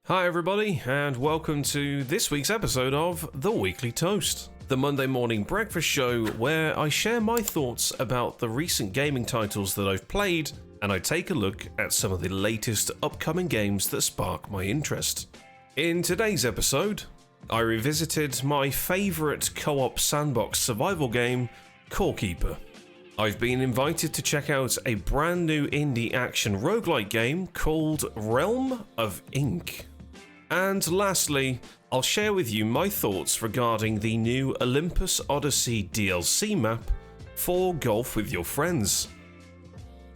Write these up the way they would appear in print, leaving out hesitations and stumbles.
Hi everybody, and welcome to this week's episode of The Weekly Toast, the Monday morning breakfast show where I share my thoughts about the recent gaming titles that I've played, and I take a look at some of the latest upcoming games that spark my interest. In today's episode, I revisited my favourite co-op sandbox survival game, Core Keeper. I've been invited to check out a brand new indie action roguelike game called Realm of Ink. And lastly, I'll share with you my thoughts regarding the new Olympus Odyssey DLC map for Golf with Your Friends.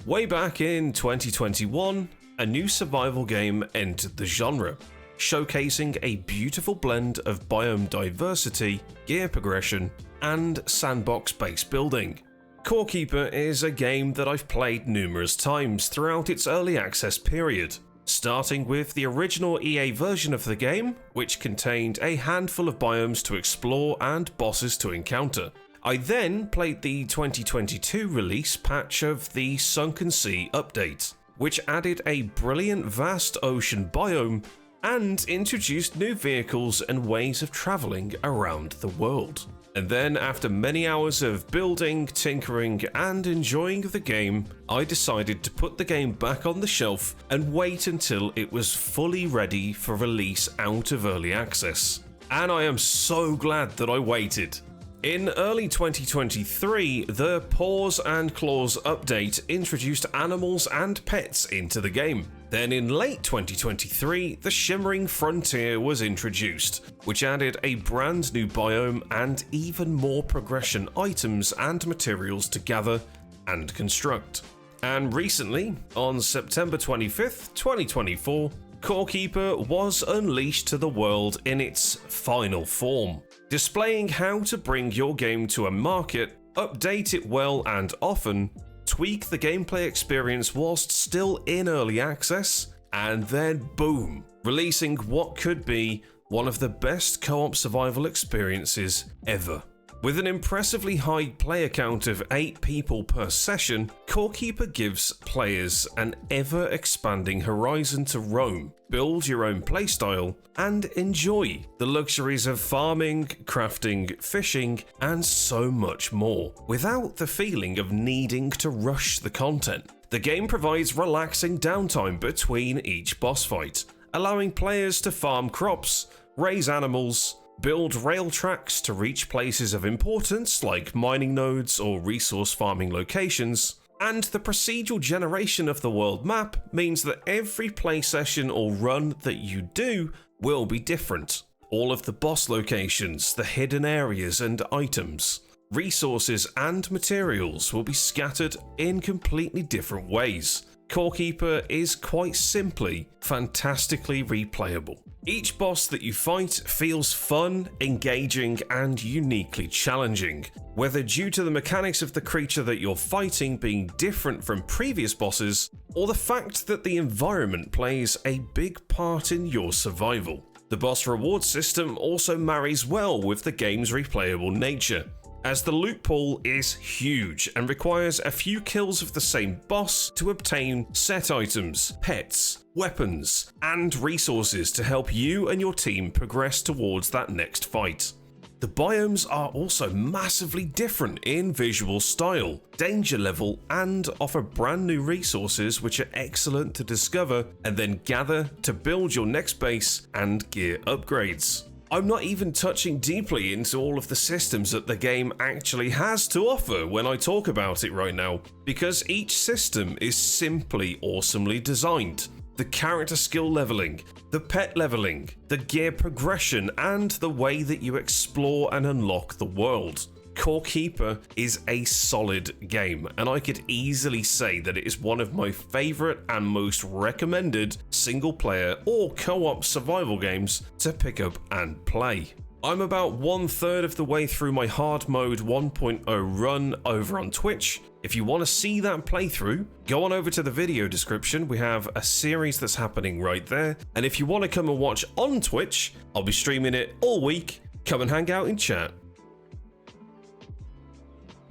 Way back in 2021, a new survival game entered the genre, showcasing a beautiful blend of biome diversity, gear progression, and sandbox-based building. Core Keeper is a game that I've played numerous times throughout its early access period, starting with the original EA version of the game, which contained a handful of biomes to explore and bosses to encounter. I then played the 2022 release patch of the Sunken Sea update, which added a brilliant vast ocean biome and introduced new vehicles and ways of travelling around the world. And then, after many hours of building, tinkering, and enjoying the game, I decided to put the game back on the shelf and wait until it was fully ready for release out of early access. And I am so glad that I waited. In early 2023, the Paws and Claws update introduced animals and pets into the game. Then in late 2023, the Shimmering Frontier was introduced, which added a brand new biome and even more progression items and materials to gather and construct. And recently, on September 25th, 2024, Core Keeper was unleashed to the world in its final form, displaying how to bring your game to a market, update it well and often, tweak the gameplay experience whilst still in early access, and then boom, releasing what could be one of the best co-op survival experiences ever. With an impressively high player count of 8 people per session, Core Keeper gives players an ever-expanding horizon to roam, build your own playstyle, and enjoy the luxuries of farming, crafting, fishing, and so much more, without the feeling of needing to rush the content. The game provides relaxing downtime between each boss fight, allowing players to farm crops, raise animals, build rail tracks to reach places of importance like mining nodes or resource farming locations, and the procedural generation of the world map means that every play session or run that you do will be different. All of the boss locations, the hidden areas and items, resources and materials will be scattered in completely different ways. Core Keeper is quite simply fantastically replayable. Each boss that you fight feels fun, engaging, and uniquely challenging, whether due to the mechanics of the creature that you're fighting being different from previous bosses, or the fact that the environment plays a big part in your survival. The boss reward system also marries well with the game's replayable nature, as the loot pool is huge and requires a few kills of the same boss to obtain set items, pets, weapons, and resources to help you and your team progress towards that next fight. The biomes are also massively different in visual style, danger level, and offer brand new resources which are excellent to discover and then gather to build your next base and gear upgrades. I'm not even touching deeply into all of the systems that the game actually has to offer when I talk about it right now, because each system is simply awesomely designed. The character skill leveling, the pet leveling, the gear progression, and the way that you explore and unlock the world. Core Keeper is a solid game, and I could easily say that it is one of my favourite and most recommended single player or co-op survival games to pick up and play. I'm about 1/3 of the way through my hard mode 1.0 run over on Twitch. If you want to see that playthrough, go on over to the video description. We have a series that's happening right there, and if you want to come and watch on Twitch, I'll be streaming it all week. Come and hang out in chat.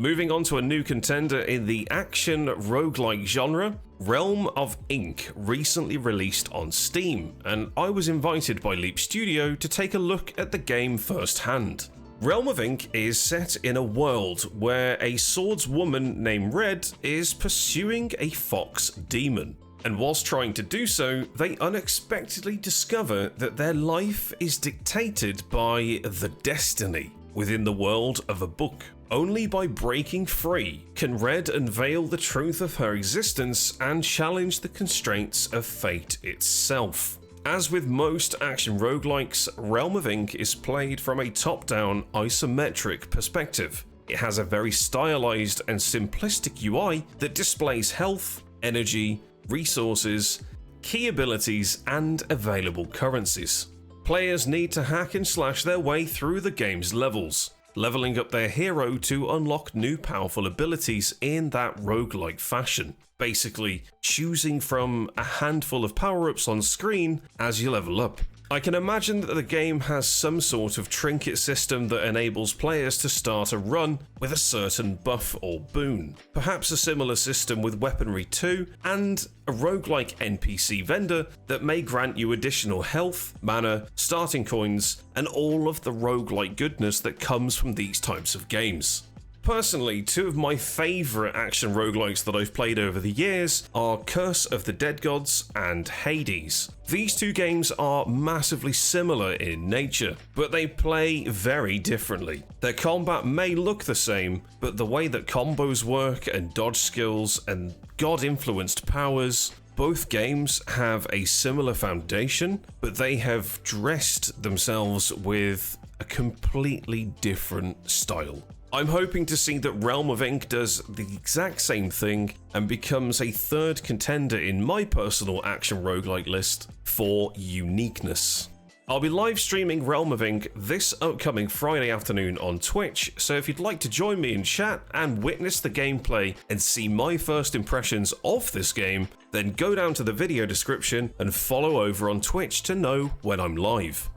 Moving on to a new contender in the action roguelike genre, Realm of Ink recently released on Steam, and I was invited by Leap Studio to take a look at the game firsthand. Realm of Ink is set in a world where a swordswoman named Red is pursuing a fox demon. And whilst trying to do so, they unexpectedly discover that their life is dictated by the destiny within the world of a book. Only by breaking free can Red unveil the truth of her existence and challenge the constraints of fate itself. As with most action roguelikes, Realm of Ink is played from a top-down isometric perspective. It has a very stylized and simplistic UI that displays health, energy, resources, key abilities, and available currencies. Players need to hack and slash their way through the game's levels, leveling up their hero to unlock new powerful abilities in that roguelike fashion. Basically, choosing from a handful of power-ups on screen as you level up. I can imagine that the game has some sort of trinket system that enables players to start a run with a certain buff or boon. Perhaps a similar system with weaponry too, and a roguelike NPC vendor that may grant you additional health, mana, starting coins, and all of the roguelike goodness that comes from these types of games. Personally, two of my favourite action roguelikes that I've played over the years are Curse of the Dead Gods and Hades. These two games are massively similar in nature, but they play very differently. Their combat may look the same, but the way that combos work and dodge skills and god-influenced powers, both games have a similar foundation, but they have dressed themselves with a completely different style. I'm hoping to see that Realm of Ink does the exact same thing and becomes a third contender in my personal action roguelike list for uniqueness. I'll be live streaming Realm of Ink this upcoming Friday afternoon on Twitch, so if you'd like to join me in chat and witness the gameplay and see my first impressions of this game, then go down to the video description and follow over on Twitch to know when I'm live.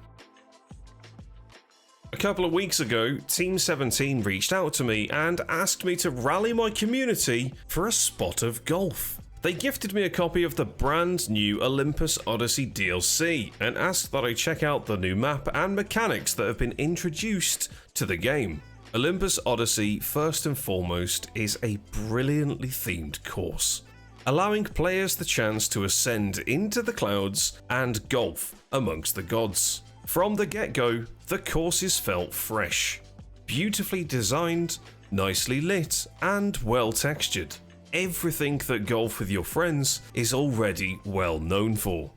A couple of weeks ago, Team 17 reached out to me and asked me to rally my community for a spot of golf. They gifted me a copy of the brand new Olympus Odyssey DLC and asked that I check out the new map and mechanics that have been introduced to the game. Olympus Odyssey, first and foremost, is a brilliantly themed course, allowing players the chance to ascend into the clouds and golf amongst the gods. From the get-go, the courses felt fresh, beautifully designed, nicely lit, and well textured. Everything that Golf with Your Friends is already well known for.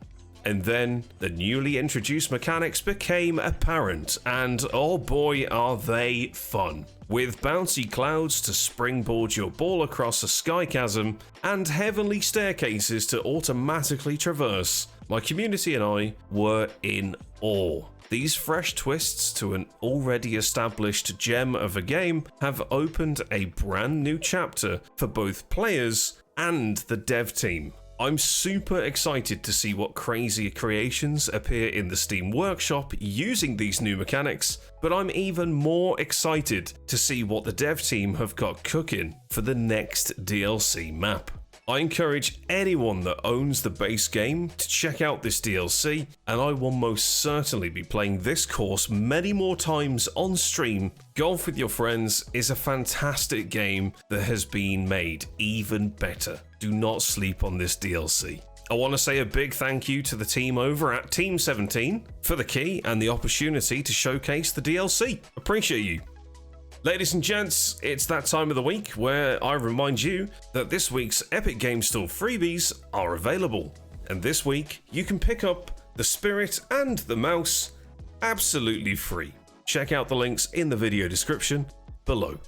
And then, the newly introduced mechanics became apparent, and oh boy are they fun. With bouncy clouds to springboard your ball across a sky chasm, and heavenly staircases to automatically traverse, my community and I were in awe. These fresh twists to an already established gem of a game have opened a brand new chapter for both players and the dev team. I'm super excited to see what crazy creations appear in the Steam Workshop using these new mechanics, but I'm even more excited to see what the dev team have got cooking for the next DLC map. I encourage anyone that owns the base game to check out this DLC, and I will most certainly be playing this course many more times on stream. Golf with Your Friends is a fantastic game that has been made even better. Do not sleep on this DLC. I want to say a big thank you to the team over at Team 17 for the key and the opportunity to showcase the DLC. Appreciate you. Ladies and gents, it's that time of the week where I remind you that this week's Epic Games Store freebies are available. And this week, you can pick up the Spirit and the Mouse absolutely free. Check out the links in the video description below.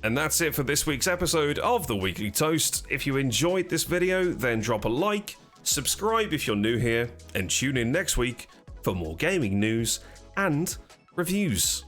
And that's it for this week's episode of The Weekly Toast. If you enjoyed this video, then drop a like, subscribe if you're new here, and tune in next week for more gaming news and reviews.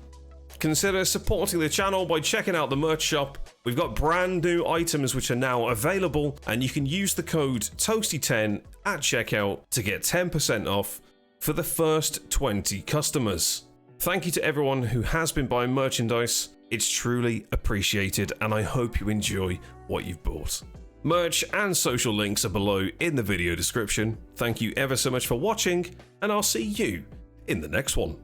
Consider supporting the channel by checking out the merch shop. We've got brand new items which are now available, and you can use the code TOASTY10 at checkout to get 10% off for the first 20 customers. Thank you to everyone who has been buying merchandise. It's truly appreciated, and I hope you enjoy what you've bought. Merch and social links are below in the video description. Thank you ever so much for watching, and I'll see you in the next one.